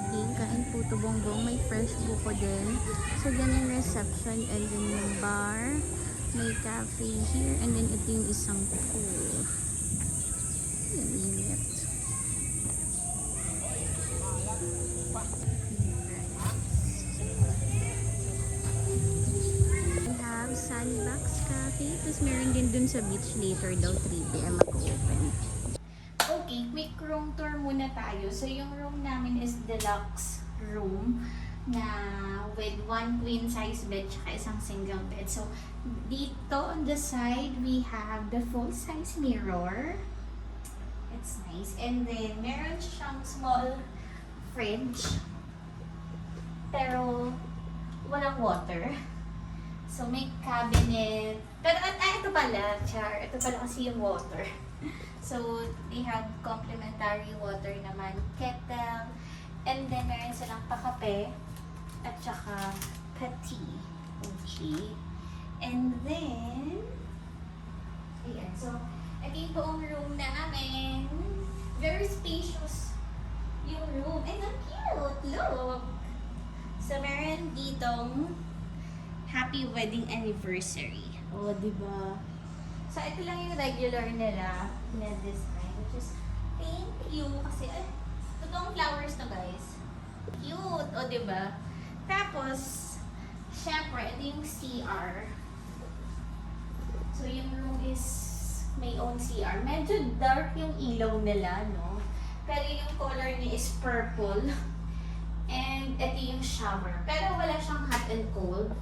eating. Kain po to bongbong. May fresh buko din. So, yan yung reception and then yung bar. May cafe here and then ito yung isang pool. Yan, init. We have Sandbox Cafe. Tapos meron din dun sa beach later daw 3 p.m. mag-open. Okay, quick room tour muna tayo. So, yung room namin is deluxe room na with one queen size bed tsaka isang single bed. So, dito on the side, we have the full size mirror. It's nice. And then, meron siyang small fridge. Pero, walang water. So, may cabinet. Pero, ito pala, char. Ito pala kasi yung water. So, they have complimentary water naman, kettle, and then meron silang pakape, at saka tea. Okay. And then, ayan. So, ito yung buong room namin. Very spacious yung room. And ang cute! Look! So, meron ditong happy wedding anniversary. O, diba? So, ito lang yung regular nila na design, which is thank you. Kasi, totoong flowers to, guys. Cute, o, diba? Tapos, syempre, ito yung CR. So, yung room is may own CR. Medyo dark yung ilaw nila, no? Pero yung color niya is purple. And, ito yung shower. Pero wala siyang hot and cold.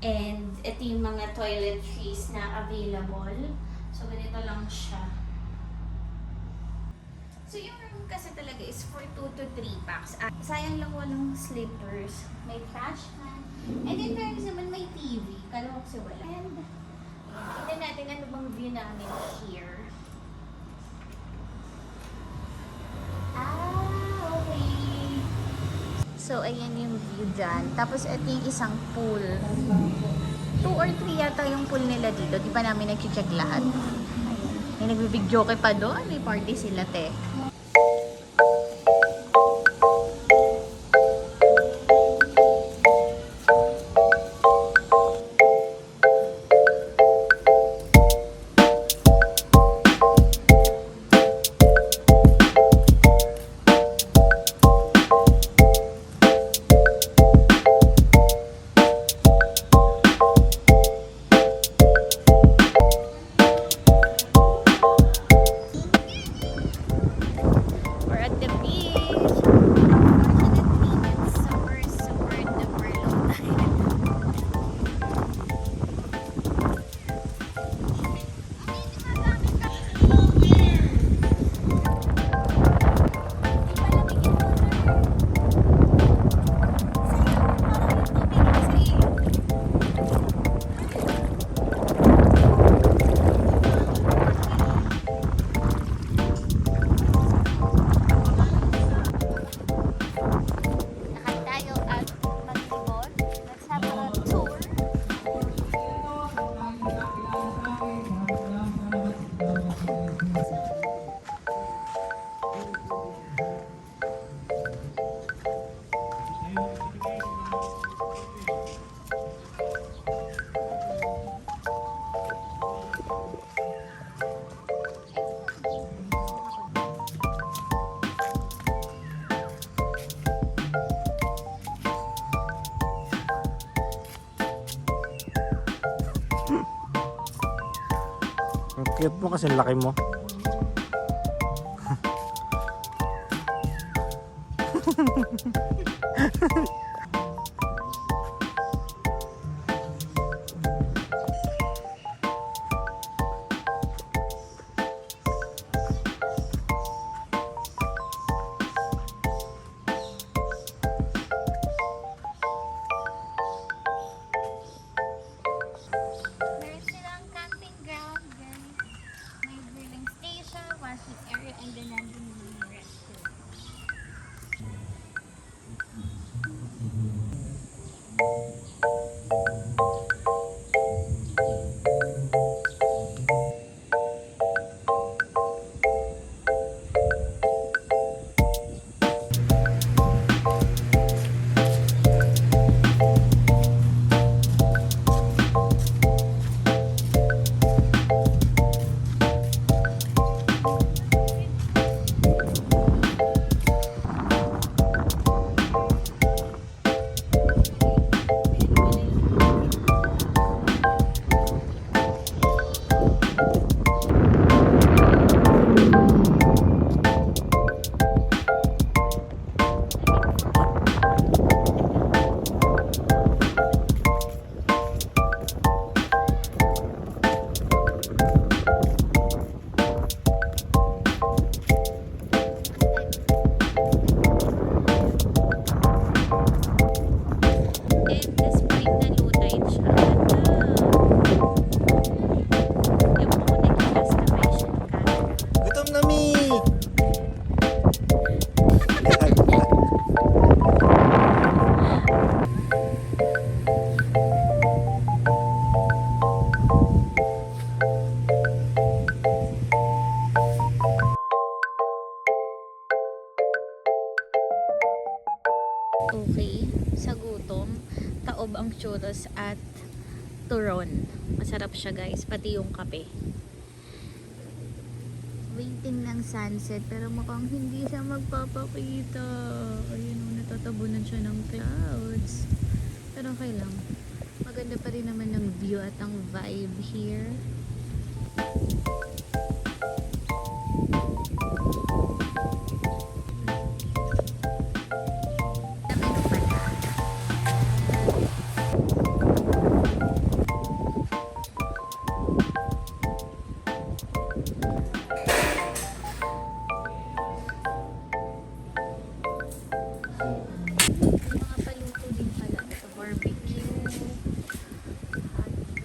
And ito yung mga toiletries na available. So, ganito lang siya. So, yung room kasi talaga is for 2 to 3 packs. Sayang lang walang slippers. May trash can. And in fairness naman may TV. Kala ko kasi wala. And, tignan natin ano bang view namin here. Okay. So, ayan yung view dyan. Tapos, ito yung isang pool. 2 or 3 yata yung pool nila dito. Di ba namin nag-check lahat? Ayan. May nagbibig-joke pa doon. May party sila, te. Ang cute mo kasi laki mo. Meron silang camping ground, guys. May grilling station, washing area, and then nandun yung restaurant. Okay, sa gutom, taob ang churros at turon. Masarap siya guys, pati yung kape. Waiting ng sunset pero mukhang hindi siya magpapakita. Ayun, natatabunan siya ng clouds. Pero okay lang. Maganda pa rin naman ng view at ang vibe here. Dami pala. Mga paluto din pala. Ito, barbecue. Hotdog.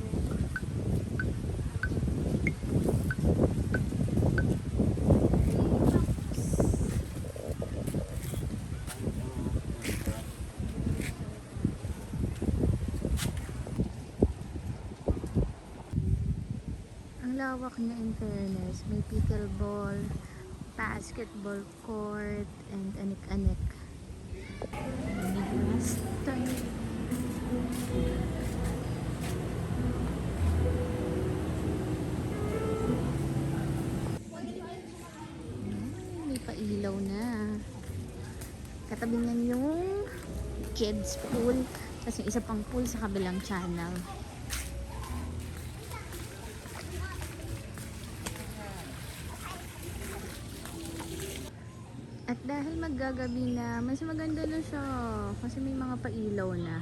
Ang lawak niya in fairness. May pickleball, basketball court, and anik-anik. May restaurant. May pailaw na. Katabi niyan yung kids pool. Tapos yung isa pang pool sa kabilang channel. At dahil maggagabi na, mas maganda na siya. Kasi may mga pailaw na.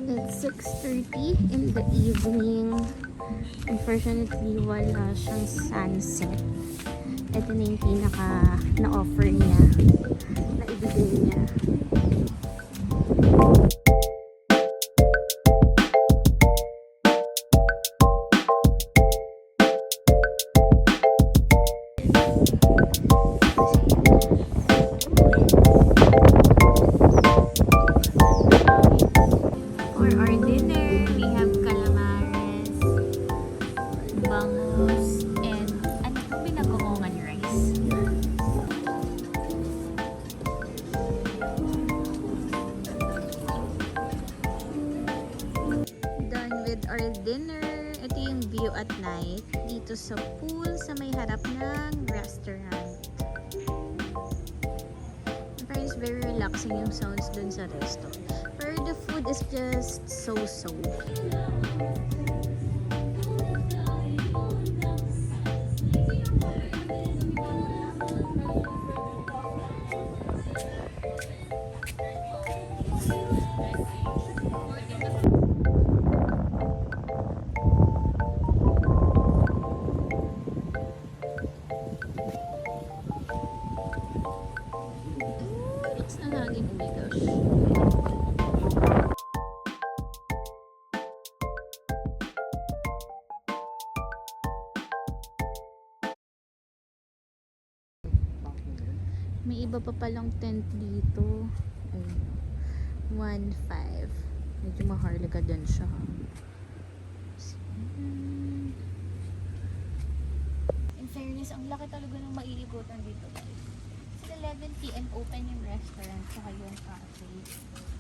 It's 6:30 in the evening. Unfortunately, wala siyang sunset. Ito na yung pinaka na-offer niya. Na ibigay niya. For our dinner, we have calamares, bangus, and ano itong binagoongan rice. Done with our dinner. Ito yung view at night dito sa pool sa may harap ng restaurant. It's very relaxing yung sounds dun sa resto. Pero the food is just so-so. Relax na laging umigas. May iba pa palang tent dito. Ayun. 1.5. Medyo maharlika din siya. In fairness, ang laki talaga ng maiigutan dito guys. Sa 11 PM open yung restaurant saka yung cafe.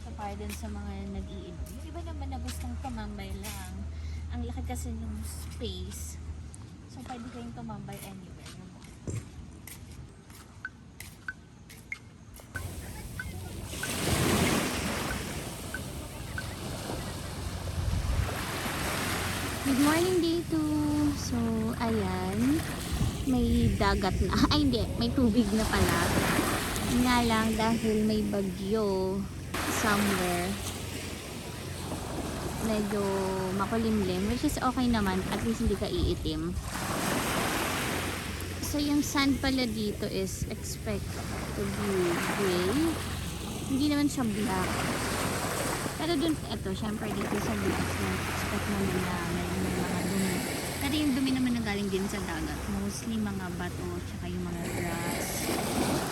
So para din sa mga nag-iinom. Yung iba naman na gustong tumambay lang. Ang laki kasi yung space. So pwede kayong tumambay anywhere. Good morning day 2. So, ayan. May dagat na. Ay, hindi. May tubig na pala. Nga lang dahil may bagyo somewhere. Medyo makulimlim. Which is okay naman. At least hindi ka iitim. So, yung sand pala dito is expected to be gray. Hindi naman siya black. Pero dun, eto, syempre dito sa beach, expect naman na may mga dumi. Pero yung dumi naman na galing din sa dagat. Mostly mga bato, tsaka yung mga grass.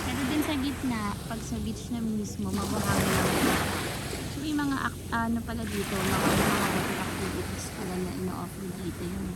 Pero din sa gitna, pag sa beach na mismo, mabuhangin lang. So may mga, ano pala dito, mga water activities pala na ino-offer dito yung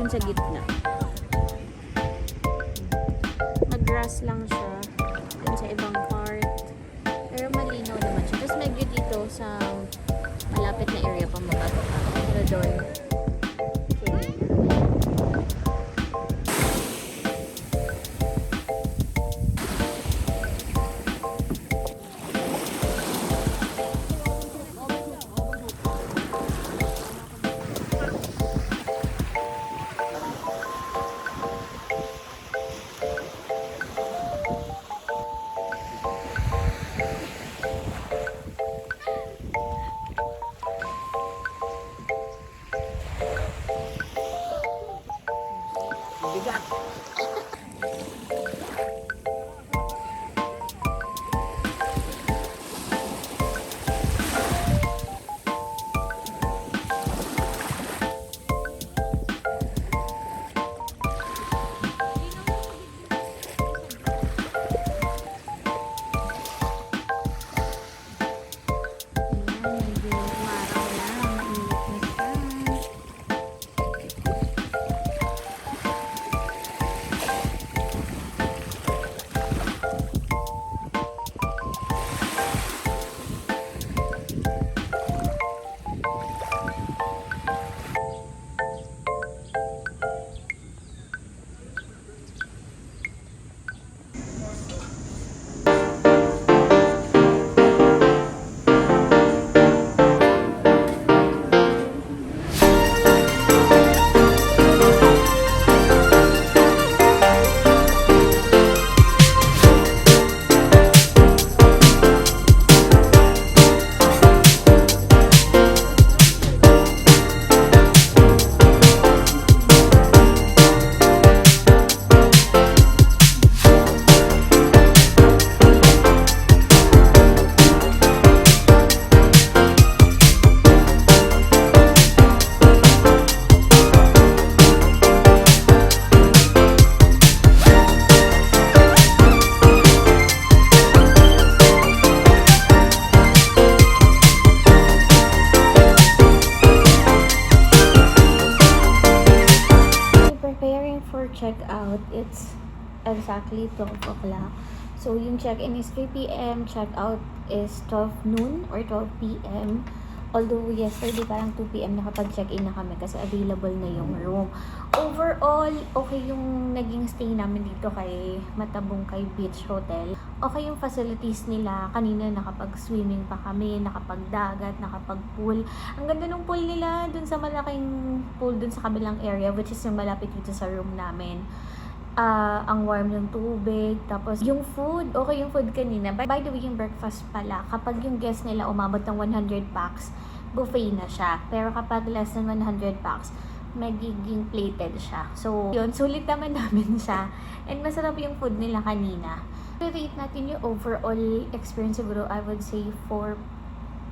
dun sa gitna. Nag-grass lang siya dun sa ibang part. Pero malinaw naman siya. Tapos medyo dito sa malapit na area pa mababa. Pero doon, okay. Preparing for checkout, it's exactly 12 o'clock. So, yung check-in is 3 p.m., checkout is 12 noon or 12 p.m. Although, yesterday parang 2 p.m. nakapag-check-in na kami kasi available na yung room. Overall, okay yung naging stay namin dito kay Matabungkay Beach Hotel. Okay yung facilities nila. Kanina nakapag-swimming pa kami, nakapag-dagat, nakapag-pool. Ang ganda ng pool nila dun sa malaking pool dun sa kabilang area, which is yung malapit dito sa room namin. Ang warm ng tubig. Tapos, yung food, okay yung food kanina. By the way, yung breakfast pala, kapag yung guest nila umabot ng 100 packs, buffet na siya. Pero kapag less than 100 packs, magiging plated siya. So, yun, sulit naman namin siya. And masarap yung food nila kanina. Rate natin yung overall experience, siguro I would say 4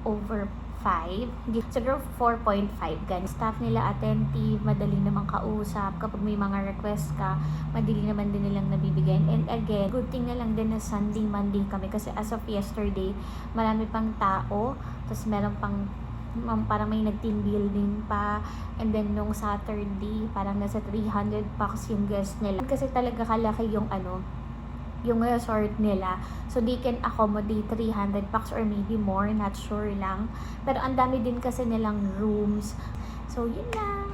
over 5. Siguro 4.5 gan. Staff nila attentive, madali namang kausap. Kapag may mga request ka, madali naman din nilang nabibigyan. And again, good thing na lang din na Sunday, Monday kami. Kasi as of yesterday, marami pang tao. Tapos meron pang parang may nag-team building pa. And then nung Saturday, parang nasa 300 packs yung guest nila. Kasi talaga kalaki yung yung resort nila. So, they can accommodate 300 packs or maybe more. Not sure lang. Pero ang dami din kasi nilang rooms. So, yun lang.